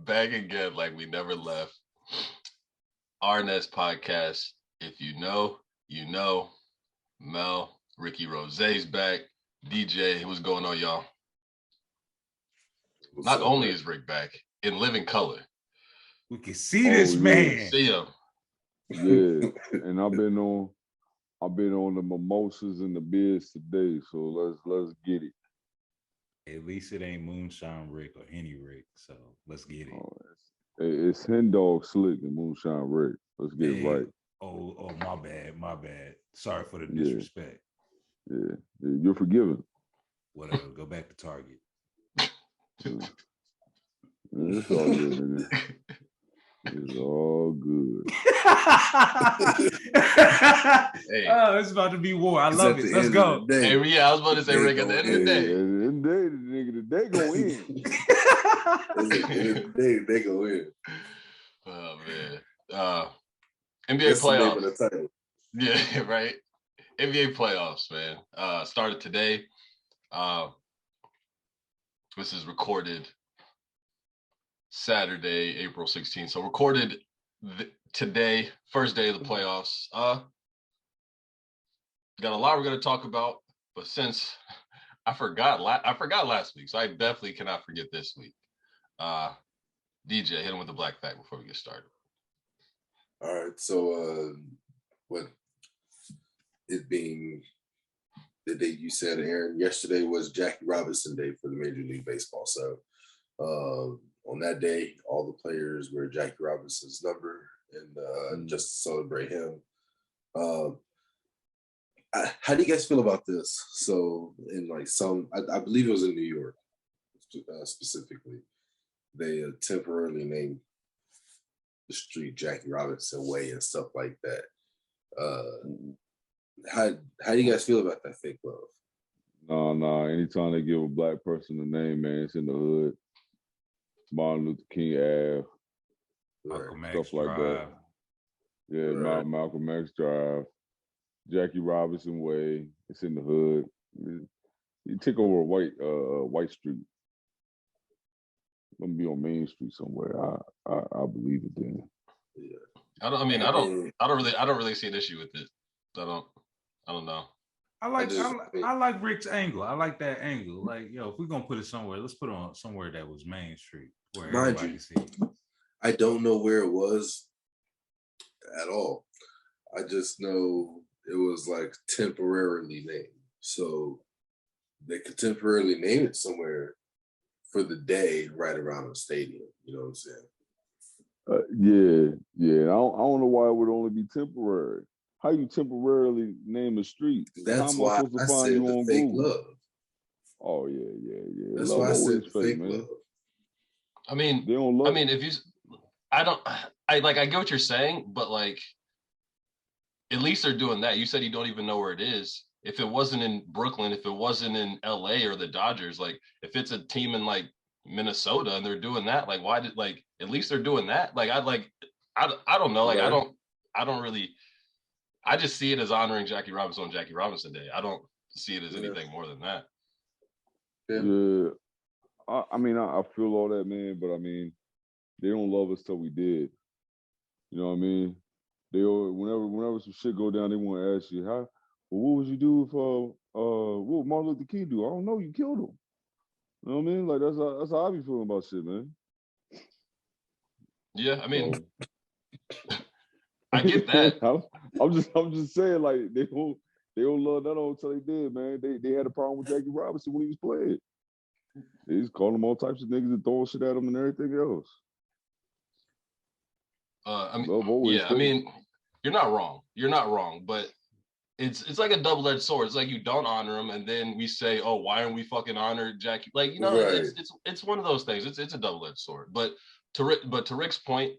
Back again like we never left. RNS podcast. If you know, you know. Mel, Ricky Rose's back. DJ, what's going on, y'all? Not only is Rick back, in living color. We can see this man. See him. Yeah, and I've been on the mimosas and the beers today, so let's get it. At least it ain't Moonshine Rick or any Rick, so let's get it. It's Hen Dog Slick and Moonshine Rick. Let's get it right. Oh, my bad. Sorry for the disrespect. Yeah, you're forgiven. Whatever, go back to Target. It's all good, nigga. It's all good. Hey. Oh, it's about to be war. I love it. Let's go. Hey, yeah, I was about to say, Rick, at the end of the day. The day go in. They go in. Oh, man. NBA playoffs. Yeah, right. NBA playoffs, man. Started today. This is recorded Saturday, April 16th. So recorded today, first day of the playoffs. Got a lot we're going to talk about, but since I forgot last week, so I definitely cannot forget this week. DJ, hit him with the black fact before we get started. All right, so what it being the day you said, Aaron, yesterday was Jackie Robinson Day for the Major League Baseball. So on that day, all the players wear Jackie Robinson's number and just to celebrate him. How do you guys feel about this? So in like I believe it was in New York specifically, they temporarily named the street Jackie Robinson Way and stuff like that. How do you guys feel about that fake love? No. Anytime they give a black person a name, man, it's in the hood. Martin Luther King Ave, Malcolm X stuff like that. Yeah, right. Malcolm X Drive, Jackie Robinson Way. It's in the hood. You take over a white street. Let me be on Main Street somewhere. I believe it then. Yeah. I don't really see an issue with it. I don't know. I like Rick's angle. I like that angle. Like, yo, if we're gonna put it somewhere, let's put it on somewhere that was Main Street where everybody can see it. I don't know where it was at all. I just know it was like temporarily named. So they could temporarily name it somewhere for the day right around the stadium. You know what I'm saying? Yeah. I don't know why it would only be temporary. How you temporarily name a street? That's why I said the fake love. Oh yeah. That's why I said fake love. I mean, they don't love. I mean, I get what you're saying, but like, at least they're doing that. You said you don't even know where it is. If it wasn't in Brooklyn, if it wasn't in LA or the Dodgers, like if it's a team in like Minnesota and they're doing that, like why did like at least they're doing that? Like I don't know. Like right. I don't really. I just see it as honoring Jackie Robinson on Jackie Robinson Day. I don't see it as anything more than that. Yeah. I mean, I feel all that, man, but I mean, they don't love us till we did. You know what I mean? They whenever some shit go down, they want to ask you, what would you do if what would Martin Luther King do? I don't know, you killed him. You know what I mean? Like that's how I be feeling about shit, man. Yeah, I mean I get that. I'm just saying, like they don't love that until they did, man. They had a problem with Jackie Robinson when he was playing. They just called him all types of niggas and throwing shit at him and everything else. I mean, you're not wrong, but it's like a double-edged sword. It's like you don't honor him, and then we say, oh, why aren't we fucking honored Jackie? Like, you know, right. it's one of those things. It's a double-edged sword. But to Rick's point,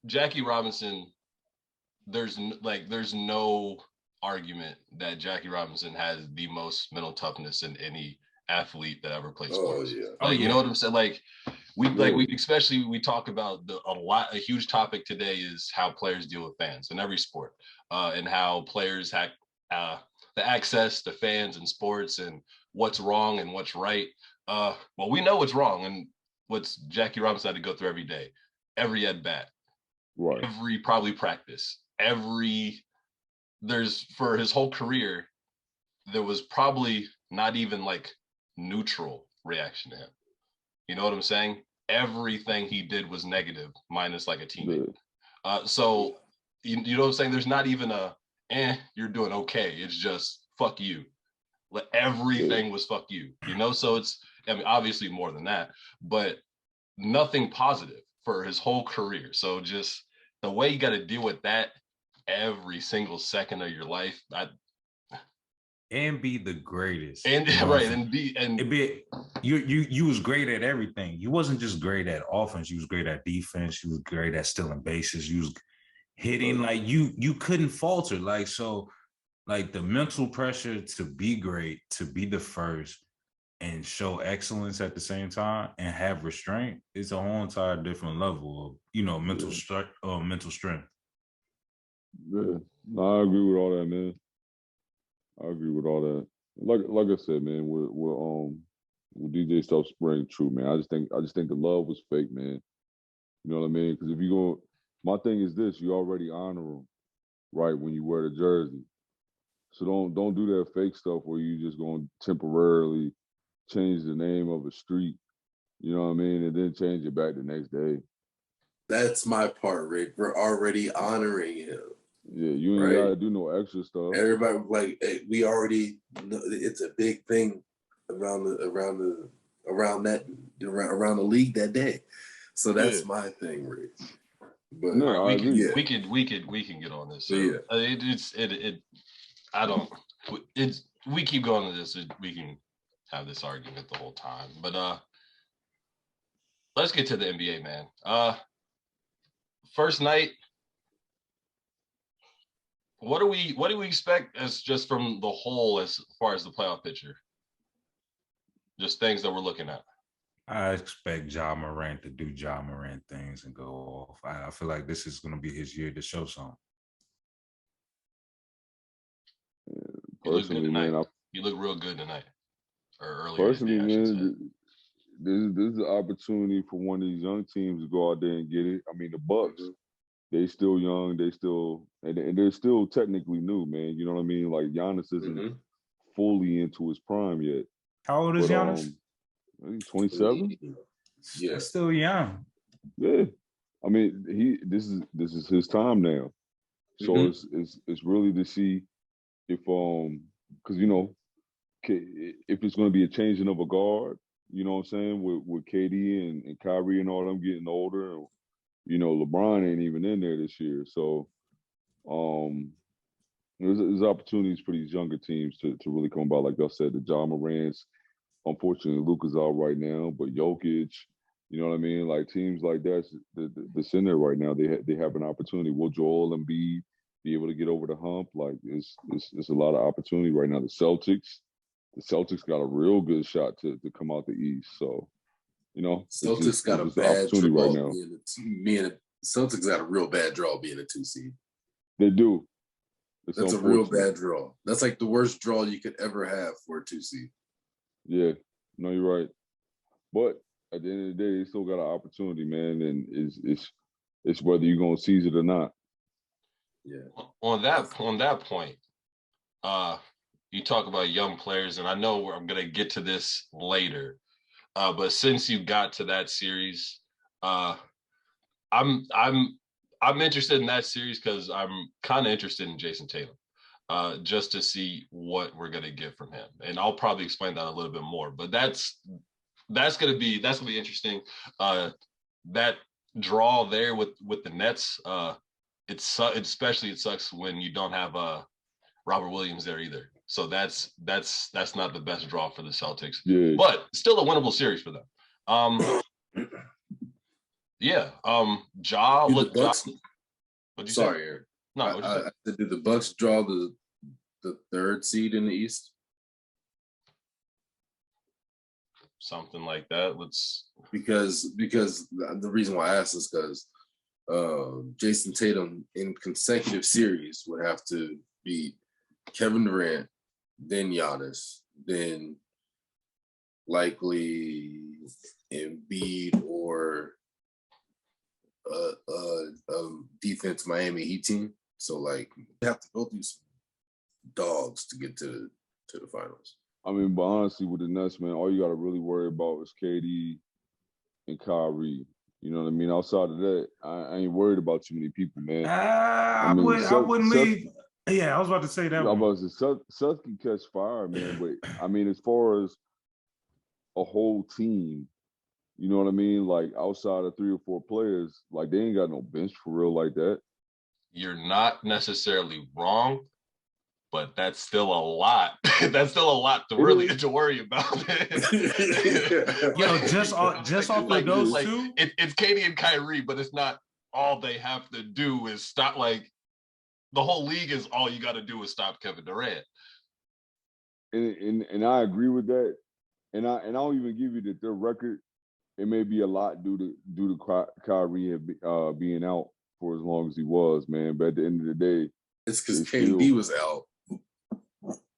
Jackie Robinson, there's no argument that Jackie Robinson has the most mental toughness in any athlete that ever played sports. You know what I'm saying? Like we talk about a huge topic today is how players deal with fans in every sport, and how players have the access to fans in sports and what's wrong and what's right. well, we know what's wrong and what's Jackie Robinson had to go through every day, every at bat, right, every probably practice, there's for his whole career, there was probably not even like neutral reaction to him. You know what I'm saying? Everything he did was negative, minus like a teammate. So you know what I'm saying? There's not even you're doing okay. It's just fuck you. Like everything was fuck you. You know, so it's obviously more than that, but nothing positive for his whole career. So just the way you got to deal with that every single second of your life, and be the greatest. And you was great at everything. You wasn't just great at offense. You was great at defense. You was great at stealing bases. You was hitting. Like you couldn't falter. Like so, like the mental pressure to be great, to be the first, and show excellence at the same time, and have restraint is a whole entire different level of mental strength. Yeah, no, I agree with all that, man. I agree with all that. Like I said, man, with DJ stuff spraying true, man. I just think the love was fake, man. You know what I mean? Because if you go, my thing is this: you already honor them, right? When you wear the jersey, so don't do that fake stuff where you just going to temporarily change the name of a street. You know what I mean? And then change it back the next day. That's my part, Rick. We're already honoring him. Yeah, you ain't gotta do no extra stuff. Everybody we already know it's a big thing around the league that day. So that's my thing, Rick. But no, we can get on this. So we keep going to this. We can have this argument the whole time. But let's get to the NBA, man. First night. What do we expect as just from the whole as far as the playoff picture? Just things that we're looking at. I expect Ja Morant to do Ja Morant things and go off. I feel like this is going to be his year to show something. You look good tonight. You look real good tonight. Or earlier personally, man, this is an opportunity for one of these young teams to go out there and get it. I mean, the Bucks. They still young. They still and they're still technically new, man. You know what I mean? Like Giannis isn't fully into his prime yet. How old is Giannis? I think 27. Yeah, still young. Yeah, I mean this is his time now. So it's really to see if because if it's going to be a changing of a guard. You know what I'm saying with KD and Kyrie and all them getting older. LeBron ain't even in there this year. So there's opportunities for these younger teams to really come about. Like I said, the Ja Morants, unfortunately, Luka's out right now, but Jokic, you know what I mean? Like teams like that's in there right now. They have an opportunity. Will Joel Embiid be able to get over the hump? Like it's a lot of opportunity right now. The Celtics got a real good shot to come out the East. So, Celtics got a bad draw right now. Celtics got a real bad draw being a 2 seed. They do. That's a real bad draw. That's like the worst draw you could ever have for a 2 seed. Yeah, no, you're right. But at the end of the day, they still got an opportunity, man, and it's whether you're gonna seize it or not. Yeah. On that point, you talk about young players, and I know I'm gonna get to this later. But since you got to that series, I'm interested in that series because I'm kind of interested in Jason Tatum, just to see what we're gonna get from him, and I'll probably explain that a little bit more. But that's gonna be interesting. That draw there with the Nets, it sucks when you don't have Robert Williams there either. So that's not the best draw for the Celtics, but still a winnable series for them. Ja. Sorry, Eric. No, did the Bucks draw the third seed in the East? Something like that. Because the reason why I asked is because Jason Tatum in consecutive series would have to beat Kevin Durant, then Giannis, then likely Embiid or a defense Miami Heat team. So like you have to go through some dogs to get to the finals. I mean, but honestly, with the Nets, man, all you got to really worry about is KD and Kyrie. You know what I mean? Outside of that, I ain't worried about too many people, man. I wouldn't leave. Yeah, I was about to say that. I was about to say Seth can catch fire, man. But I mean, as far as a whole team, you know what I mean? Like outside of 3 or 4 players, like they ain't got no bench for real like that. You're not necessarily wrong, but that's still a lot. That's still a lot to really to worry about. Yo, just off of those two, it's Katie and Kyrie, but it's not all they have to do is stop. Like the whole league is all you got to do is stop Kevin Durant. And I agree with that. And I'll even give you that their record. It may be a lot due to Kyrie being out for as long as he was, man. But at the end of the day, it's because KD was out.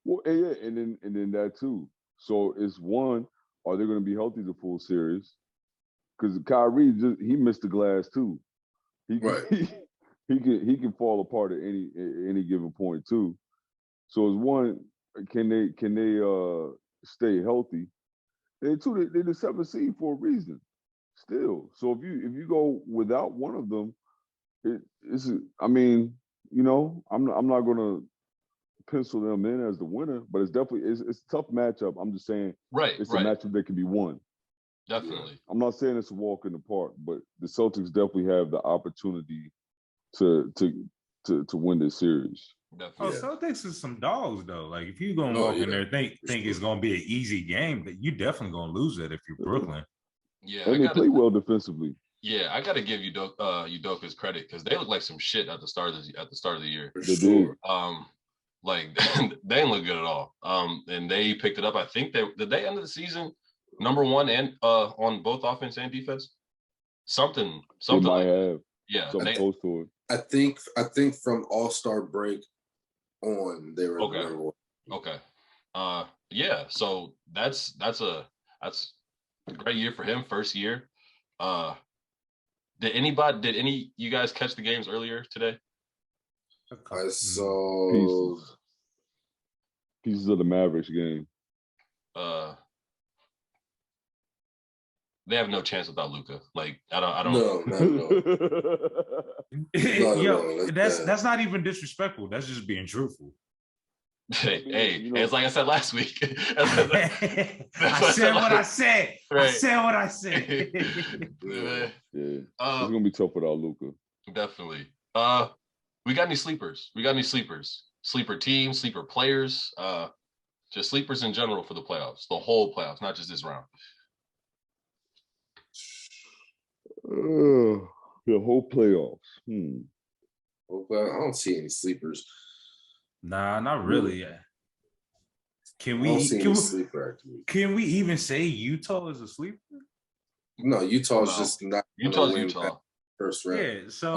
Well, yeah, and then that too. So it's one: are they going to be healthy the full series? Because Kyrie he missed the glass too. He can fall apart at any given point too. So it's one: can they stay healthy? And two, they're the 7th seed for a reason. Still, so if you go without one of them, it's. I mean, you know, I'm not going to pencil them in as the winner, but it's definitely it's a tough matchup. I'm just saying, it's a matchup that can be won. Definitely. I'm not saying it's a walk in the park, but the Celtics definitely have the opportunity to win this series. Definitely. Oh, Celtics is some dogs though. Like if you're gonna walk in there think it's gonna be an easy game, but you definitely gonna lose it if you're Brooklyn. Yeah, and they play well defensively. Yeah, I gotta give Udoka's credit because they look like some shit at the start of the year. For sure. Like they didn't look good at all. And they picked it up. I think did they end the season number 1 and on both offense and defense. Something. They might have. Yeah, close to it. I think from All-Star break on they were number 1. Okay. Yeah. So that's a great year for him. First year. Did any you guys catch the games earlier today? I saw pieces of the Mavericks game. They have no chance without Luka. Like I don't. No, Yo, that's not even disrespectful. That's just being truthful. Hey, you know, it's like I said last week. I said what I said. Right. I said what I said. Yeah. It's gonna be tough without Luka. Definitely. We got any sleepers? Sleeper teams, sleeper players, just sleepers in general for the playoffs, the whole playoffs, not just this round. The whole playoffs. Well, I don't see any sleepers. Nah, not really. Can we even say Utah is a sleeper? No, Utah's just not. Utah. First round. Yeah. So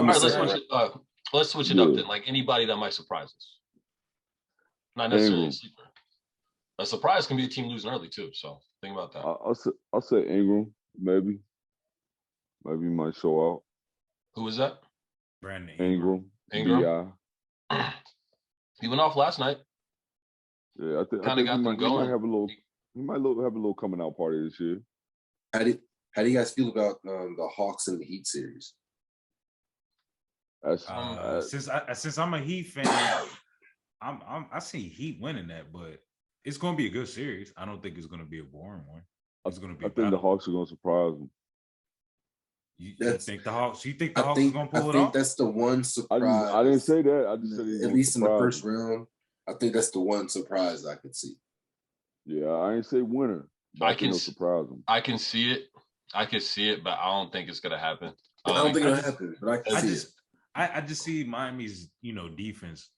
let's switch it up then. Like anybody that might surprise us. Not necessarily a sleeper. A surprise can be a team losing early too. So think about that. I'll say Ingram, maybe. Maybe he might show out. Who is that? Brandon Ingram. He went off last night. Yeah, I think got them going. He might have a little coming out party this year. How do you guys feel about the Hawks and the Heat series? Since I'm a Heat fan, I see Heat winning that, but it's going to be a good series. I don't think it's going to be a boring one. It's going to be. I think the Hawks are going to surprise them. You think the Hawks? You think the Hawks are going to pull it off? I think that's the one surprise. I didn't say that. I just said at least in the first round. I think that's the one surprise I could see. Yeah, I ain't say winner. I can surprise them. I can see it. But I don't think it's going to happen. I don't think it'll happen. But I can see it. I just see Miami's defense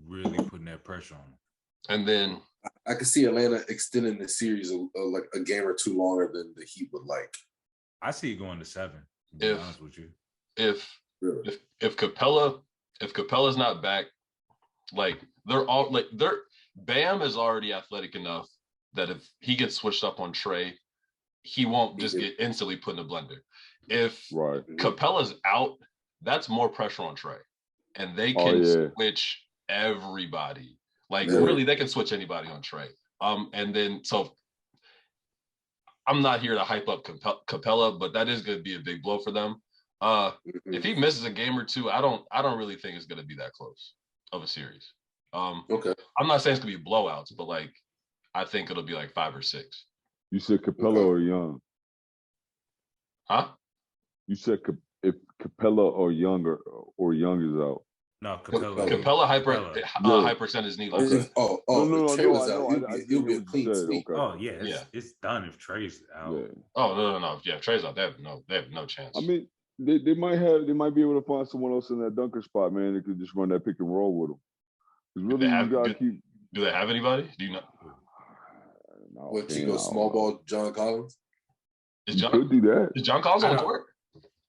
really putting that pressure on them. And then I could see Atlanta extending the series like a game or two longer than the Heat would like. I see it going to 7. To be honest with you, if Capella's not back, like Bam is already athletic enough that if he gets switched up on Trey, he won't just get instantly put in a blender. If Capella's out, that's more pressure on Trey. And they can switch everybody. Like, really, they can switch anybody on Trey. And then, so I'm not here to hype up Capella, but that is going to be a big blow for them. If he misses a game or two, I don't really think it's going to be that close of a series. I'm not saying it's going to be blowouts, but like, I think it'll be like 5 or 6. You said Capella or Young? Huh? You said if Capella or Young is out. No, Capella. Capella high percentage knee. Okay. No, Trey was out. He'll be a clean sweep. Okay. Oh yeah, it's done if Trey's out. Yeah. Oh no. Yeah, Trey's out. They have no chance. I mean, they might be able to find someone else in that dunker spot, man. They could just run that pick and roll with them. Really, do they have anybody? Do you know? What, you go small ball, John Collins? Could do that. Is John Collins on the court?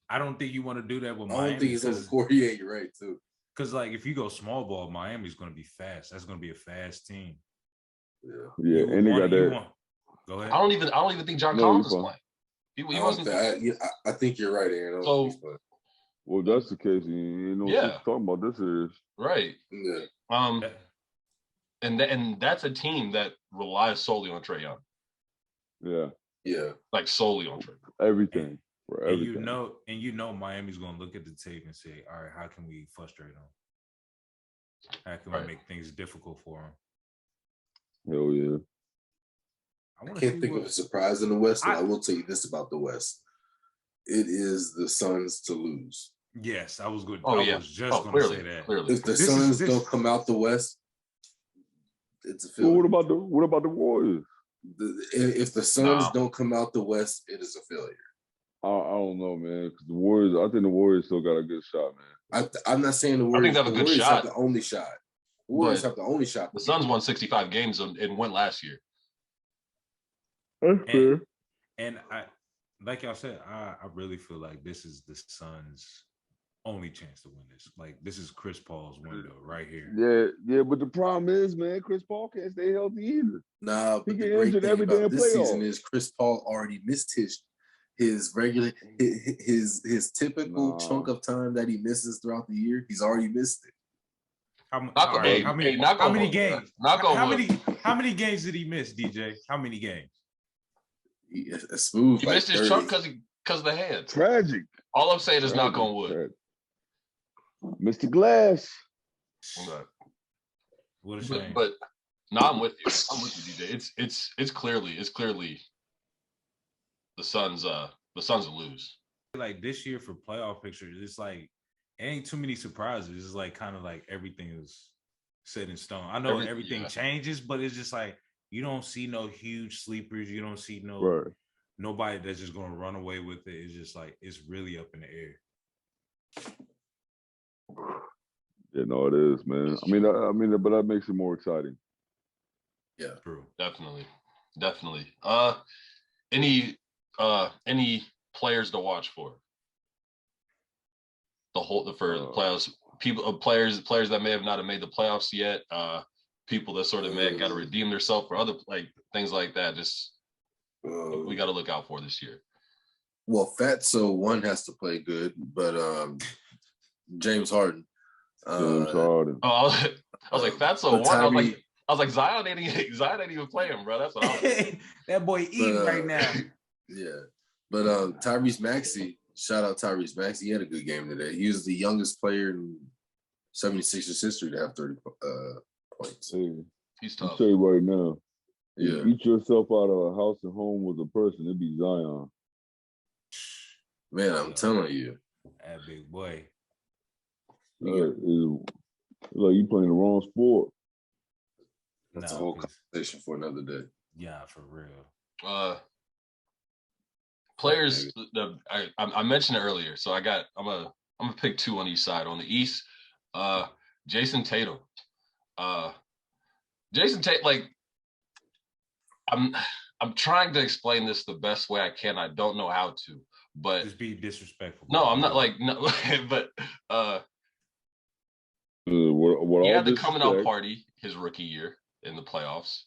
I don't think you want to do that with Miami. I don't think he's on the court. Yeah, you're right too. Because like if you go small ball, Miami's going to be fast. That's going to be a fast team. Yeah, and they got that. Go ahead. I don't even think John Collins is playing. He wasn't. I think you're right, Aaron. Well, that's the case. You know what talking about this is. Right. Yeah. And that's a team that relies solely on Trae Young. Yeah. Yeah. Like solely on Trae. Everything. And you know Miami's gonna look at the tape and say, all right, how can we frustrate them? How can we make things difficult for them? Hell yeah. I can't think of a surprise in the West, but I will tell you this about the West. It is the Suns to lose. Yes, I was good. I was just going to say that. Clearly. If the Suns don't come out the West, it's a failure. Well, what about the Warriors? If the Suns don't come out the West, it is a failure. I don't know, man. Because the Warriors, I think the Warriors still got a good shot, man. I'm not saying the Warriors. I think they have a good shot. Have the only shot. The Warriors have the only shot. The Suns won 65 games and went last year. And I, like y'all said, I really feel like this is the Suns' only chance to win this. Like, this is Chris Paul's window right here. Yeah, but the problem is, man, Chris Paul can't stay healthy either. Nah, he but get injured every damn this playoff. Season is Chris Paul already missed his regular his typical chunk of time that he misses throughout the year. He's already missed it. How many games? How many games did he miss, DJ? How many games? A smooth. He missed his chunk because of the hands. Tragic. All I'm saying is knock on wood. Mr. Glass. What a shame. But no, I'm with you. DJ. It's clearly the Suns will lose. Like this year for playoff pictures, it's like it ain't too many surprises. It's like kind of like everything is set in stone. I know everything changes, but it's just like you don't see no huge sleepers. You don't see nobody that's just gonna run away with it. It's just like it's really up in the air. Yeah, no, it is, man. I mean, but that makes it more exciting. Yeah, true. Definitely. Any players to watch for? The playoffs. Players that may have not made the playoffs yet. People that sort of may have got to redeem themselves for other things like that. Just we got to look out for this year. Well, Fatso one has to play good, but James Harden. Oh, I was like Fatso one. I was like Zion ain't even playing, bro. That's what I was that boy eating right now. Yeah, but Tyrese Maxey. Shout out Tyrese Maxey. He had a good game today. He was the youngest player in 76ers history to have 30 points. Hey, he's tough. I'll tell you right now. Yeah. Eat yourself out of a house and home with a person, it'd be Zion. Man, I'm telling you. That big boy. Like you playing the wrong sport. That's a whole conversation for another day. Yeah, for real. Players, I mentioned it earlier, so I'm gonna pick two on each side. On the East, Jason Tatum. Jason Tatum, like I'm trying to explain this the best way I can. I don't know how to, but just be disrespectful. No, I'm not but he had the coming out party his rookie year in the playoffs.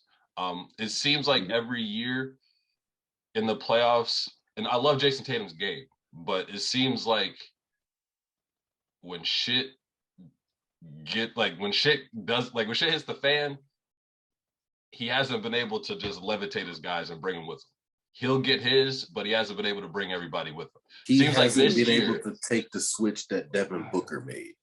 It seems like every year in the playoffs, and I love Jason Tatum's game, but it seems like when shit hits the fan, he hasn't been able to just levitate his guys and bring them with him. He'll get his, but he hasn't been able to bring everybody with him. He hasn't been able to take the switch that Devin Booker made.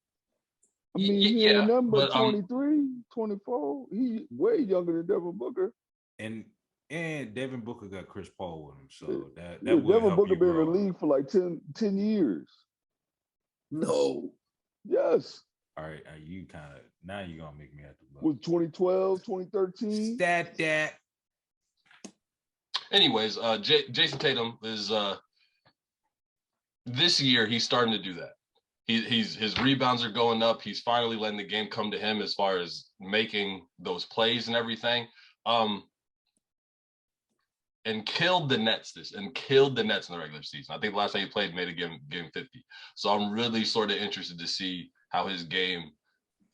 I mean, he ain't nothing but 23, 24. He way younger than Devin Booker. And Devin Booker got Chris Paul with him, so that Devin Booker been in the league for like 10 years. No. Yes. All right, you kind of now you're gonna make me have to look. Was 2012, 2013? That. Anyways, Jason Tatum is this year he's starting to do that. His rebounds are going up. He's finally letting the game come to him as far as making those plays and everything. And killed the Nets in the regular season. I think the last time he played made a game 50. So I'm really sort of interested to see how his game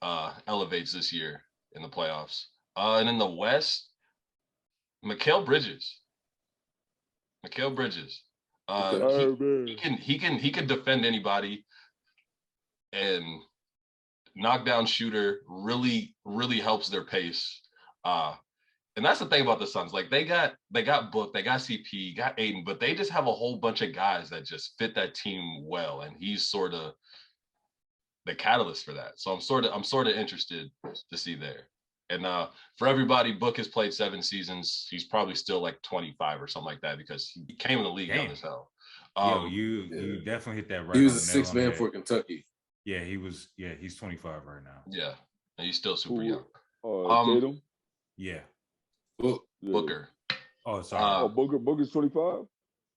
elevates this year in the playoffs. And in the West, Mikal Bridges. He can defend anybody, and knockdown shooter, really helps their pace. And that's the thing about the Suns. Like they got Book, they got CP, got Aiden, but they just have a whole bunch of guys that just fit that team well, and he's sort of the catalyst for that. So I'm sort of interested to see there. And for everybody, Book has played 7 seasons. He's probably still like 25 or something like that because he came in the league young as hell. You definitely hit that right. He was a 6th man for Kentucky. Yeah, he was. Yeah, he's 25 right now. Yeah, and he's still super young. Tatum? Yeah. Booker. Oh, sorry. Booker's 25?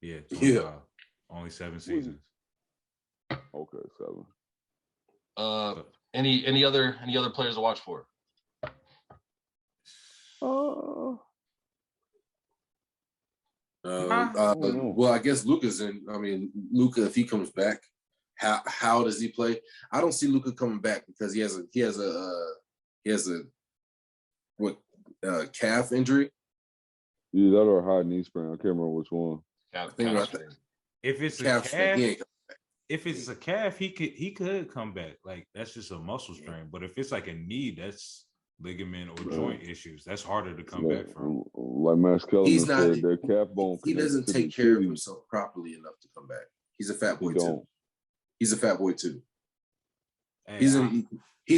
Yeah, 25. Only 7 seasons. Okay, 7. Any other players to watch for? Well, I guess Luka's in. I mean, Luka, if he comes back, how does he play? I don't see Luka coming back because he has a calf injury. Yeah, that or a high knee sprain. I can't remember which one. If it's a calf, he could come back. Like that's just a muscle strain. But if it's like a knee, that's ligament or joint issues. That's harder to come back from. Like Max Kellerman said, their calf bone. He doesn't take care of himself properly enough to come back. He's a fat boy too. He's a fat boy too. Hey, he's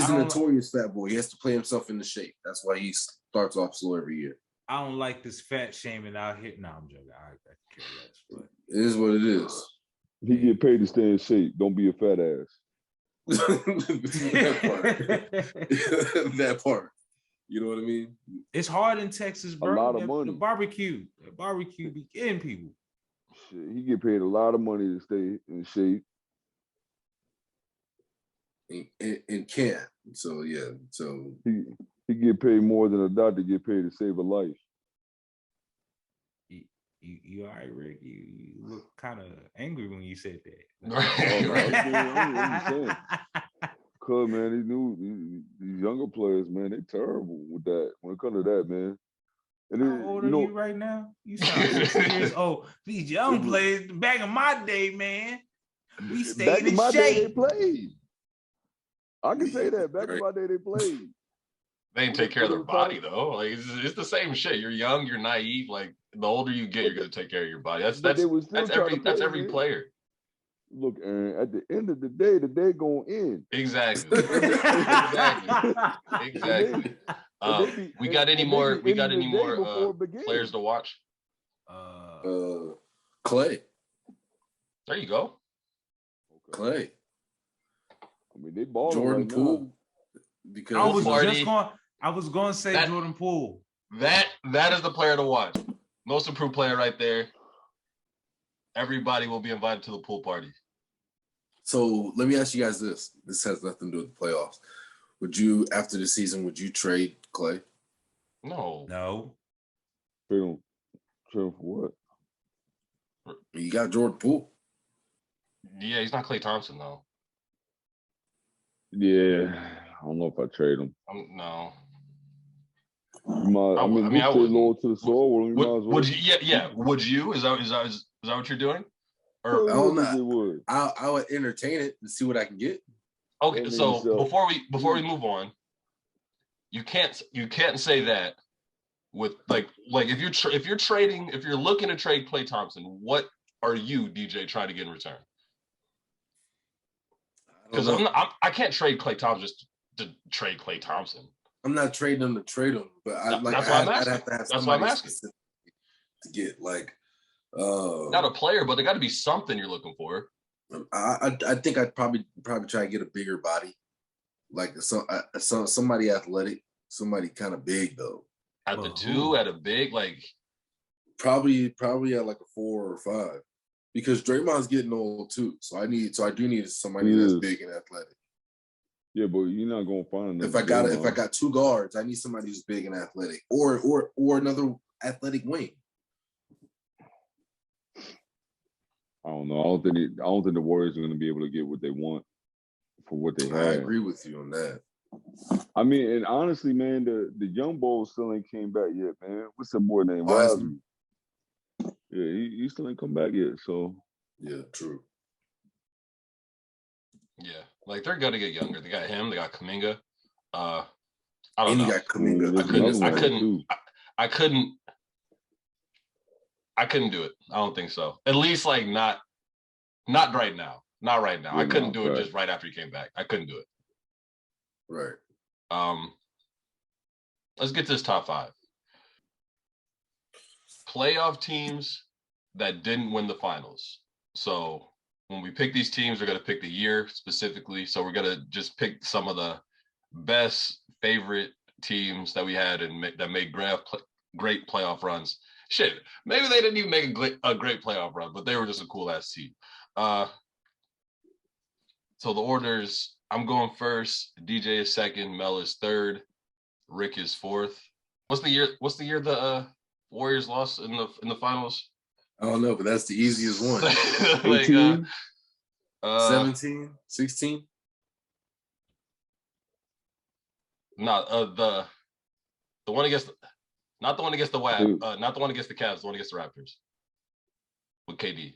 a notorious fat boy. He has to play himself into shape. That's why he starts off slow every year. I don't like this fat shaming out here. No, I'm joking. I care less, but it is what it is. He get paid to stay in shape. Don't be a fat ass. That part. You know what I mean? It's hard in Texas, bro. A lot of money. The barbecue be getting people. Shit, he get paid a lot of money to stay in shape. And can't. So yeah. So he get paid more than a doctor get paid to save a life. You all right, Rick? You look kind of angry when you said that. Cause man, these younger players, man, they terrible with that. When it comes to that, man. And how old are you right now? You sound 6 years old. These young players, back in my day, man, we stayed in shape. Day they played. I can say that. Back in my day, they played. They didn't take care of their body though. Like it's the same shit. You're young, you're naive. Like the older you get, you're gonna take care of your body. That's every player. Look, Aaron, at the end of the day gonna end. Exactly. Exactly. We got any more players to watch? Clay. There you go. Clay. I mean, they ball Jordan Poole. Because I was going to say Jordan Poole. That is the player to watch. Most improved player right there. Everybody will be invited to the pool party. So let me ask you guys this. This has nothing to do with the playoffs. After the season, would you trade Clay? No. Trade him for what? You got Jordan Poole. Yeah, he's not Klay Thompson though. Yeah, I don't know if I trade him. No. I mean, you stay loyal to the soul. Would you? Yeah. Would you? Is that what you're doing? Or I don't know. I would entertain it and see what I can get. Okay, so before we move on, you can't say that with like if you're looking to trade Klay Thompson, what are you, DJ, trying to get in return? Because I can't trade Klay Thompson just to trade Klay Thompson. I'm not trading him to trade him, but I'd have to have somebody specific to get not a player, but there got to be something you're looking for. I think I'd probably try to get a bigger body, like somebody athletic, somebody kind of big though. At the 2, at a big, like probably at like a 4 or 5, because Draymond's getting old too. So I do need somebody that's big and athletic. Yeah, but you're not gonna find if I got 2 guards, I need somebody who's big and athletic, or another athletic wing. I don't know. I don't think the Warriors are going to be able to get what they want for what they have. I agree with you on that. I mean, and honestly, man, the young bulls still ain't came back yet, man. What's that boy named Wiseman? Yeah, he still ain't come back yet. So yeah, true. Yeah, like they're gonna get younger. They got him. They got Kuminga. I don't know. Got Kuminga. I couldn't do it. I don't think so. At least like not right now. Not right now. I couldn't do it just right after he came back. I couldn't do it. Right. Let's get this top 5. Playoff teams that didn't win the finals. So when we pick these teams, we're going to pick the year specifically. So we're going to just pick some of the best favorite teams that we had and that made great playoff runs. Shit, maybe they didn't even make a great playoff run, but they were just a cool ass team. So the orders: I'm going first, DJ is second, Mel is third, Rick is fourth. What's the year the Warriors lost in the finals? I don't know, but that's the easiest one. Like 17, 16. No, the one against. Not the one against the WAP. Not the one against the Cavs. The one against the Raptors with KD.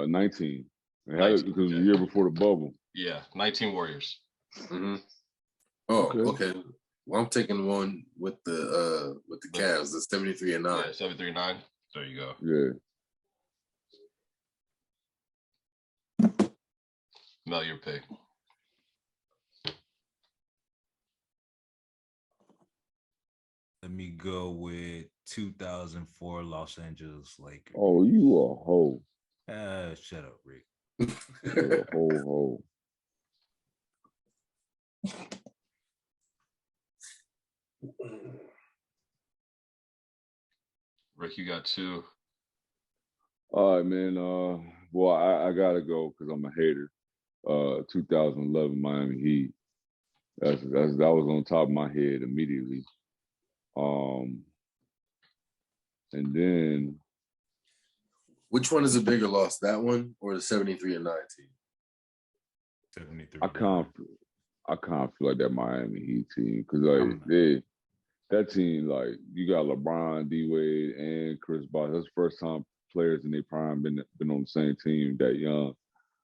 19. It had it because the year before the bubble. Yeah, 19 Warriors. Mm-hmm. Oh, okay. Well, I'm taking one with the Cavs, the 73 and 9. Yeah, 73 and 9. There you go. Yeah. Mel, your pick. Let me go with 2004 Los Angeles Lakers. Oh, you a hoe. Shut up, Rick. You're a hoe. Rick, you got 2. All right, man. Well, I gotta go because I'm a hater. 2011 Miami Heat. That was on top of my head immediately. And then which one is a bigger loss, that one or the 73 and 19? 73. I can't feel like that Miami Heat team because that team, like, you got LeBron, D Wade, and Chris Bosh. That's the first time players in their prime been on the same team that young.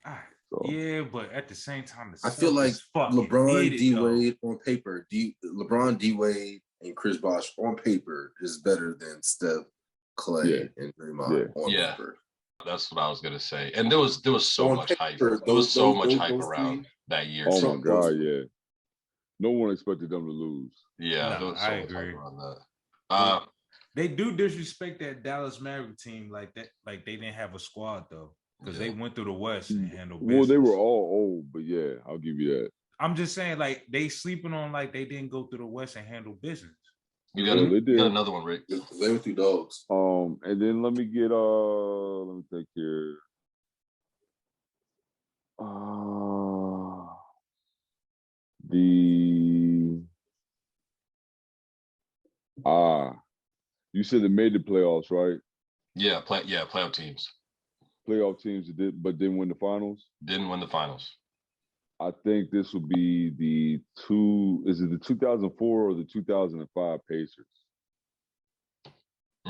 So. Yeah, but at the same time, I feel like LeBron, D Wade on paper, LeBron, D Wade, and Chris Bosh on paper is better than Steph, Clay, and Draymond on paper. That's what I was gonna say. And there was so much hype. There was so much hype around that year. Oh my God, yeah. No one expected them to lose. Yeah, there was so much hype around that. They do disrespect that Dallas Maverick team like that. Like they didn't have a squad though, because they went through the West and handled business. Well, they were all old, but yeah, I'll give you that. I'm just saying, like, they sleeping on like they didn't go through the West and handle business. You got another one, Rick. They went through dogs. And then let me take here. You said they made the playoffs, right? Yeah, playoff teams. Playoff teams but didn't win the finals? Didn't win the finals. I think this will be is it the 2004 or the 2005 Pacers?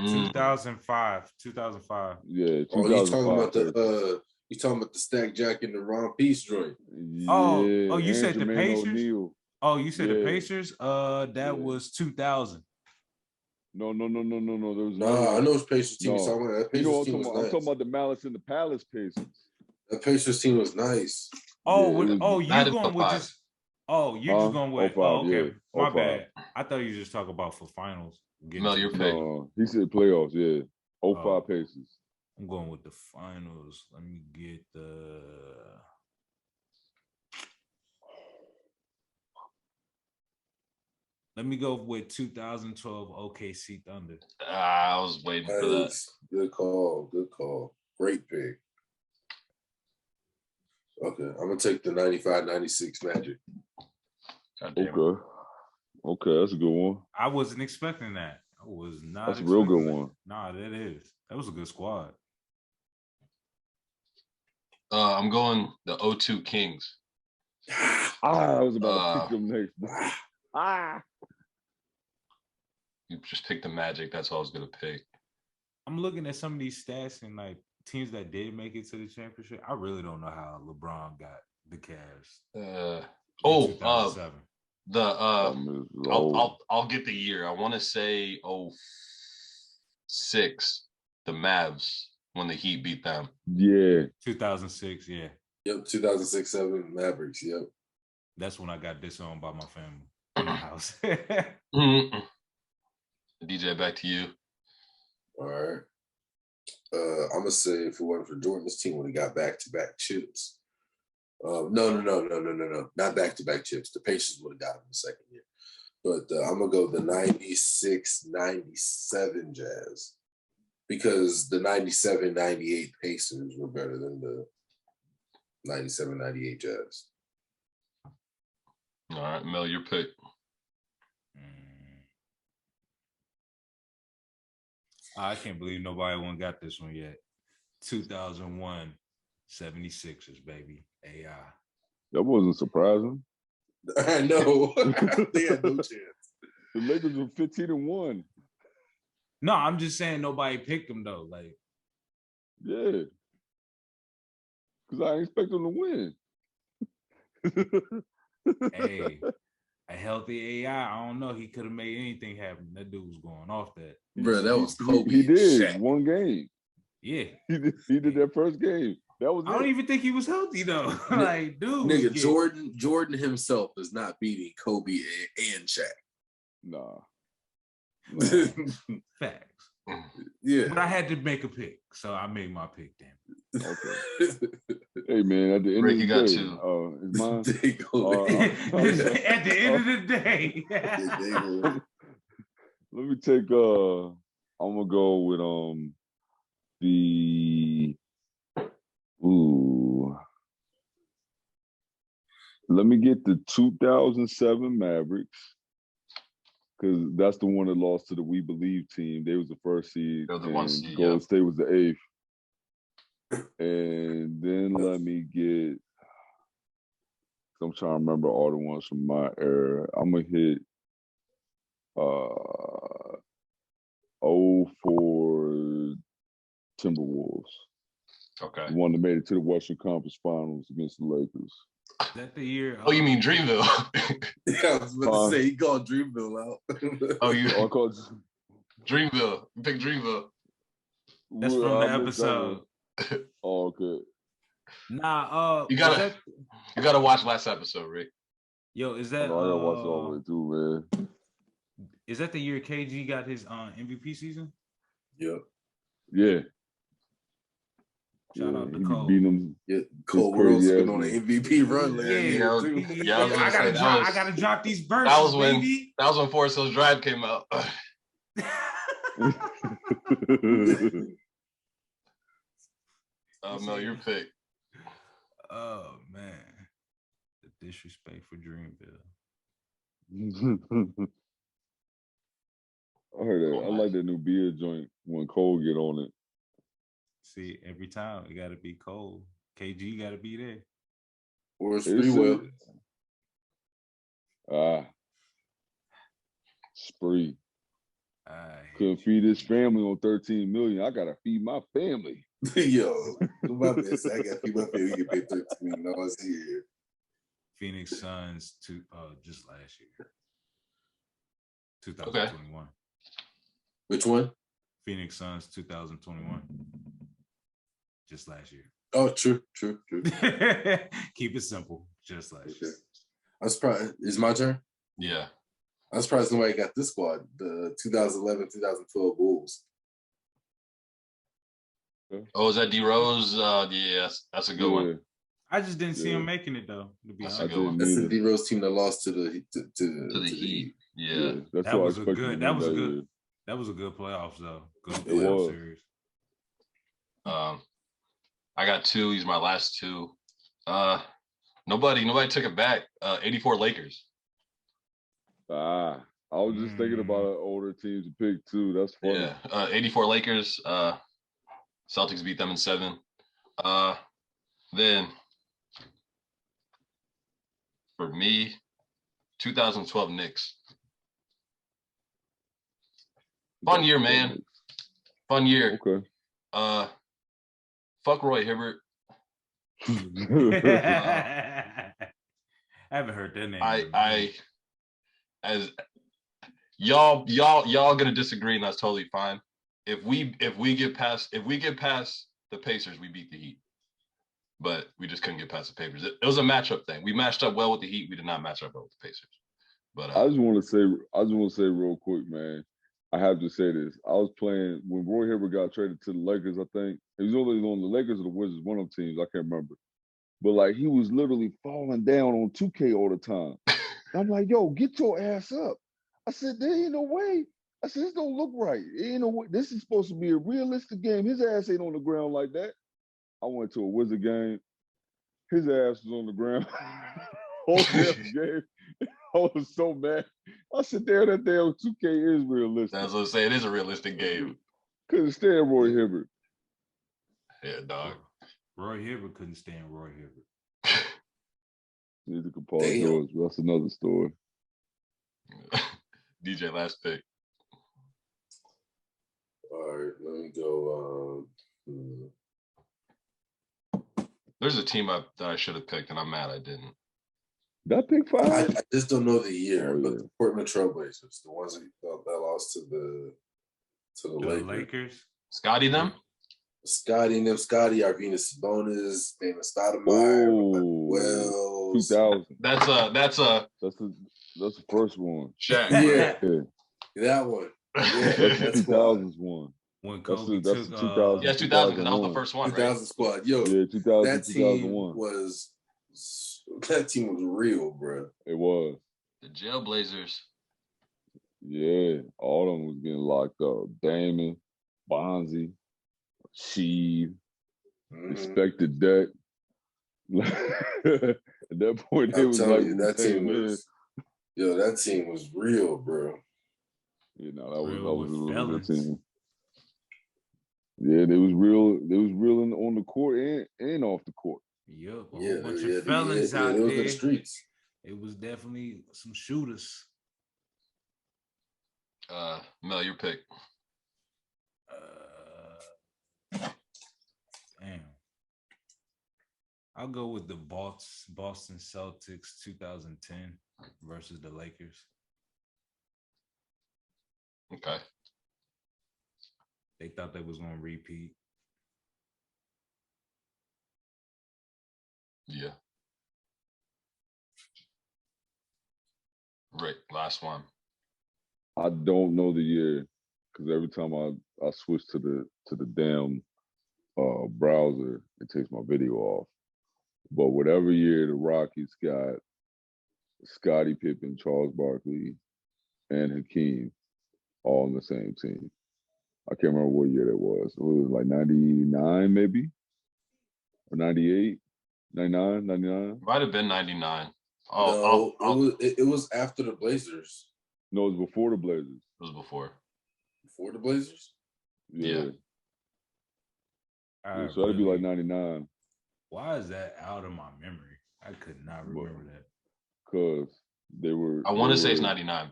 2005. 2005. Yeah, 2005. Oh, you talking about the Stack Jack and the Ron Peace joint? Yeah. You said the Pacers? O'Neal. Oh, you said the Pacers? That was 2000. No. There was I know it's Pacers team. No. That Pacers team was nice. I'm talking about the Malice in the Palace Pacers. That Pacers team was nice. Oh, you going with just? Oh, you just going with? 05, okay, yeah. my 05. bad. I thought you just talk about for finals. Mel, your pick. He said playoffs. Yeah, 05 Pacers. I'm going with the finals. Let me get the. Let me go with 2012 OKC Thunder. I was waiting for that. Good call. Great pick. Okay, I'm going to take the 95-96 Magic. Okay, that's a good one. I wasn't expecting that. I was not. That's a real good one. Nah, that is. That was a good squad. I'm going the 02 Kings. I was about to pick them next. You just picked the Magic. That's what I was going to pick. I'm looking at some of these stats and like teams that did make it to the championship. I really don't know how LeBron got the Cavs. I'll get the year. I want to say 06, the Mavs when the Heat beat them. Yeah. 2006, yeah. Yep, 2006-07 Mavericks, yep. That's when I got disowned by my family in the house. DJ, back to you. All right. I'm going to say if it wasn't for Jordan, this team would have got back-to-back chips. No. Not back-to-back chips. The Pacers would have got them the second year. But I'm going to go the 96-97 Jazz because the 97-98 Pacers were better than the 97-98 Jazz. All right, Mel, your pick. I can't believe nobody got this one yet. 2001 76ers, baby. AI. That wasn't surprising. I know. They had no chance. The Lakers were 15-1. No, I'm just saying nobody picked them though. Like, yeah, because I expect them to win. Hey, a healthy AI. I don't know. He could have made anything happen. That dude was going off that. Bro, that was Kobe. He did Shaq. one game. Yeah, he did that first game. That was. I don't even think he was healthy though. Like, dude, nigga, Jordan himself is not beating Kobe and Shaq. Nah. Facts. Yeah, but I had to make a pick, so I made my pick. Damn. Okay. Hey man, at the end Ricky of the day, it's mine. At the end of the day. Let me take. I'm gonna go with Let me get the 2007 Mavericks. Because that's the one that lost to the We Believe team. They was the first seed. They're the one seed. Golden State was the 8th. And then let me get. I'm trying to remember all the ones from my era. I'm gonna hit 04 Timberwolves. Okay. The one that made it to the Western Conference Finals against the Lakers. Is that the year? Oh, you mean Dreamville? Yeah, I was about to say he called Dreamville out. I called Dreamville. Pick Dreamville. That's from the episode. Oh, okay. Nah, you gotta watch last episode, Rick. Yo, is that? I gotta watch it all the way through, man. Is that the year KG got his MVP season? Yep. Yeah. Shout out to Cole. Cole World's been on an MVP run. I gotta drop these bursts. That was when Forest Hills Drive came out. Mel, your pick. Oh man, the disrespect for Dreamville. I heard that. I like that new beer joint when Cole get on it. See, every time it gotta be Cole. KG gotta be there. Or Spreewell. Spree. Couldn't feed his family on $13 million. I gotta feed my family. Yo, my best. I got to feed my family. You get paid $13 million a year. Phoenix Suns just last year. 2021. Okay. Which one? Phoenix Suns 2021. Just last year. Oh, true. Keep it simple. Just last year. I'm surprised. Is my turn? Yeah. I'm surprised nobody got this squad. The 2011-2012 Bulls. Oh, is that D Rose? Yeah, that's a good one. I just didn't see him making it though. To be honest, that's the D Rose team that lost to the Heat. Yeah, that was a good. That was a good playoffs though. Good playoff series. I got two. These are my last two. Nobody took it back. 84 Lakers. I was just thinking about an older team to pick too. That's funny. Yeah, 84 Lakers. Celtics beat them in 7. Then for me, 2012 Knicks. Fun year, man. Fun year. Okay. Fuck Roy Hibbert. I haven't heard that name. As y'all gonna disagree, and that's totally fine. If we get past the Pacers, we beat the Heat. But we just couldn't get past the Pacers. It was a matchup thing. We matched up well with the Heat. We did not match up well with the Pacers. But I just want to say real quick, man. I have to say this. I was playing when Roy Hibbert got traded to the Lakers. I think he was only on the Lakers or the Wizards, one of them teams. I can't remember. But like he was literally falling down on 2K all the time. I'm like, yo, get your ass up. I said, there ain't no way. I said, this don't look right. Ain't no way. This is supposed to be a realistic game. His ass ain't on the ground like that. I went to a Wizard game. His ass was on the ground. Whole damn game. I was so mad. I said, damn, that damn 2K is realistic. That's what I'm saying. It is a realistic game. Couldn't stand Roy Hibbert. Yeah, dog. Roy Hibbert couldn't stand Roy Hibbert. Neither could Paul George. That's another story. DJ, last pick. All right, let me go. There's a team that I should have picked, and I'm mad I didn't. That pick 5? I just don't know the year, but the Portland Trailblazers, the ones that lost to the Lakers. Scotty them, Arvinas Sabonis, Damon Stoudemire, Wells. 2000. That's the first one. Shaq. Yeah. That one. Yeah, that's 2000's one. When Kobe that's took 2000. Yeah, 2000 because that was the first one, 2000 right? squad. Yo, yeah, 2000. That team 2001 was real, bro. It was. The Jailblazers. Yeah, all of them was getting locked up. Damon, Bonzi, Sheed, Respected Deck. At that point, it was like that team was real, bro. You know, that was a real good team. Yeah, they was real. They was real on the court and off the court. Yep, a whole bunch of felons out there. there. In the streets. It was definitely some shooters. Mel, your pick. Damn. I'll go with the Boston Celtics 2010 versus the Lakers. Okay. They thought they was going to repeat. Yeah. Right. Last one. I don't know the year because every time I switch to the damn browser, it takes my video off. But whatever year the Rockies got Scottie Pippen, Charles Barkley, and Hakeem all on the same team. I can't remember what year that was. It was like 99 maybe? Or 98? 99, 99? Might have been 99. It was after the Blazers. No, it was before the Blazers. It was before. Before the Blazers? Yeah. So that'd be like 99. Why is that out of my memory? I could not remember that. Because they were... I want to say it's 99.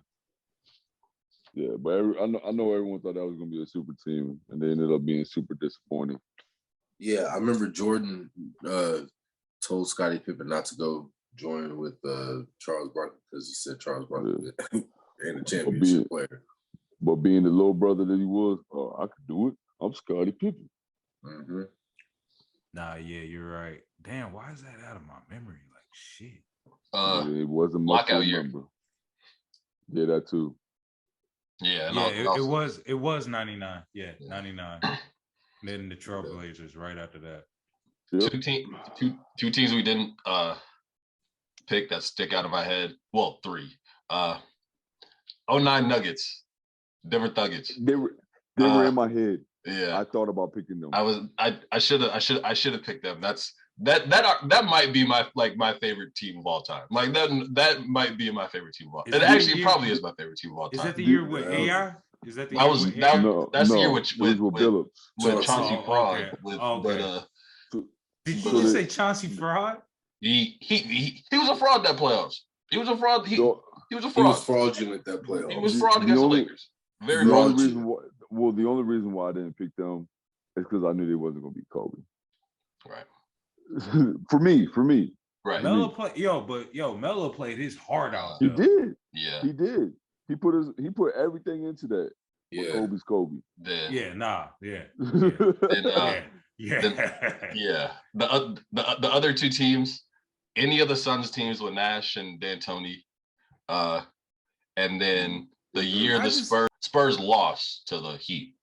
Yeah, but I know everyone thought that was going to be a super team, and they ended up being super disappointing. Yeah, I remember Jordan told Scottie Pippen not to go join with Charles Barkley because he said Charles Barkley ain't a championship player. But being the little brother that he was, I could do it. I'm Scottie Pippen. Mm-hmm. Nah, yeah, you're right. Damn, why is that out of my memory? Like shit. It wasn't much to remember. Yeah, that too. Yeah, it was 99. Yeah, 99. Then the Trailblazers right after that. Yep. Two teams we didn't pick that stick out of my head. Well, 3. 09 Nuggets. Denver Nuggets. They were in my head. Yeah. I thought about picking them. I should have picked them. That might be my favorite team of all time. Like that might be my favorite team of all time. It actually probably is my favorite team of all time. Is that the year with AI? Is that the year with AI? That's the year with Billups. With Chauncey Fraud. Did you just say Chauncey Fraud? He was a fraud that playoffs. He was a fraud. He was a fraud. He was fraudulent that playoffs. He was fraud against the Lakers. Very fraudulent. The only reason why I didn't pick them is because I knew they wasn't going to beat Kobe. Right. For me. Right. Melo Melo played his heart out. He did. Yeah. He did. He put everything into that. Yeah. Kobe's Kobe. Yeah. The other two teams, any of the Suns teams with Nash and D'Antoni, and then the year Spurs lost to the Heat.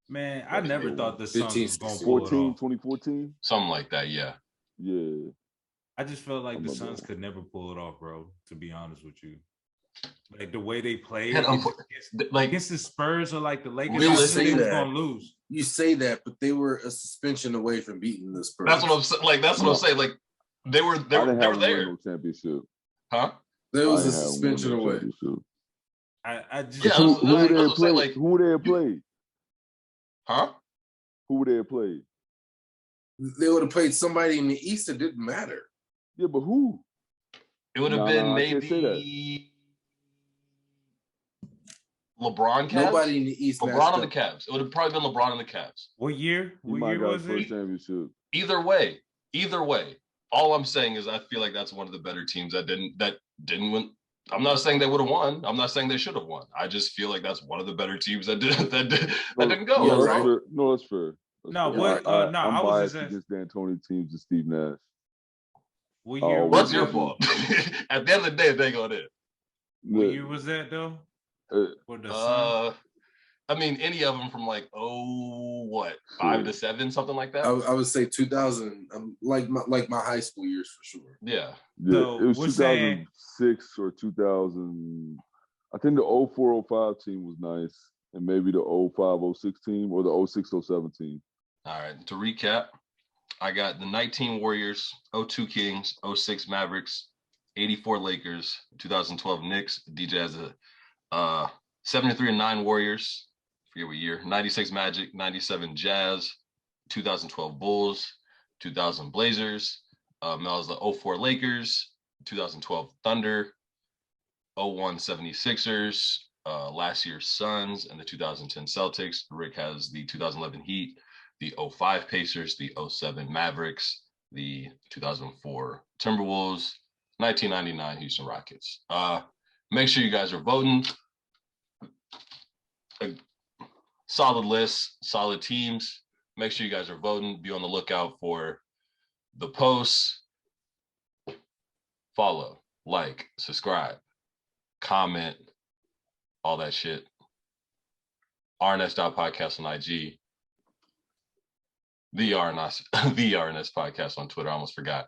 Man, I never thought the Suns was going to pull it off. 2014? Something like that, yeah. Yeah. I just felt like the Suns could never pull it off, bro, to be honest with you. Like the way they played against the Spurs or like the Lakers, they was going to lose. You say that, but they were a suspension away from beating the Spurs. That's what I'm saying. Like that's what I'm saying. Like they were there. No championship. Huh? There was a suspension away. I just who would they have played? Huh? Who would they have played? They would have played somebody in the East. It didn't matter. Yeah, but who? It would have been maybe LeBron Cavs. Nobody in the East. LeBron on the Cavs. It would have probably been LeBron on the Cavs. What year? What year was it? Championship. Either way. All I'm saying is I feel like that's one of the better teams that didn't win. I'm not saying they would have won. I'm not saying they should have won. I just feel like that's one of the better teams that didn't go. Yeah, that's fair. No, that's fair. I was biased against D'Antoni teams and Steve Nash. What year? What's your fault? At the end of the day, they got it. What year was that though? I mean, any of them from like 5 to 7, something like that. I would say 2000, like my high school years for sure. Yeah. So, it was 2006 or 2000. I think the 04-05 team was nice, and maybe the 05-06 team or the 06-07 team. All right. To recap, I got the 19 Warriors, 02 Kings, 06 Mavericks, 84 Lakers, 2012 Knicks. DJ has a 73-9 Warriors. Forget what year. 96 Magic, 97 Jazz, 2012 Bulls, 2000 Blazers. Mel's the 04 Lakers, 2012 Thunder, 01 76ers, last year's Suns, and the 2010 Celtics. Rick has the 2011 Heat, the 05 Pacers, the 07 Mavericks, the 2004 Timberwolves, 1999 Houston Rockets. Make sure you guys are voting. A solid list, solid teams. Make sure you guys are voting. Be on the lookout for the posts. Follow, like, subscribe, comment, all that shit. RNS.podcast on IG. The RNS podcast on Twitter. I almost forgot.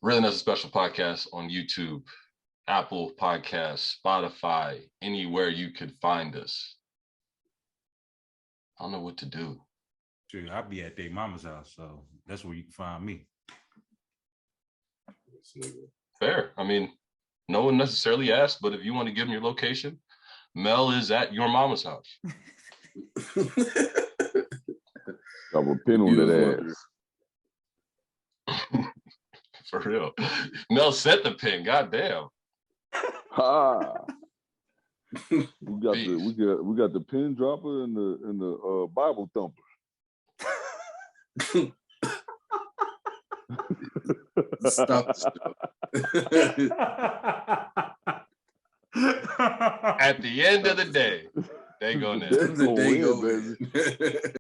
Really Nice a Special podcast on YouTube, Apple Podcasts, Spotify, anywhere you could find us. I don't know what to do. Dude, I'll be at their mama's house, so that's where you can find me. Fair. I mean, no one necessarily asked, but if you want to give them your location, Mel is at your mama's house. Got a pin on that ass. For real. Mel set the pin. Goddamn. We got the pin dropper and the Bible thumper. Stop the show. At the end of the day, they go in. They go in, baby.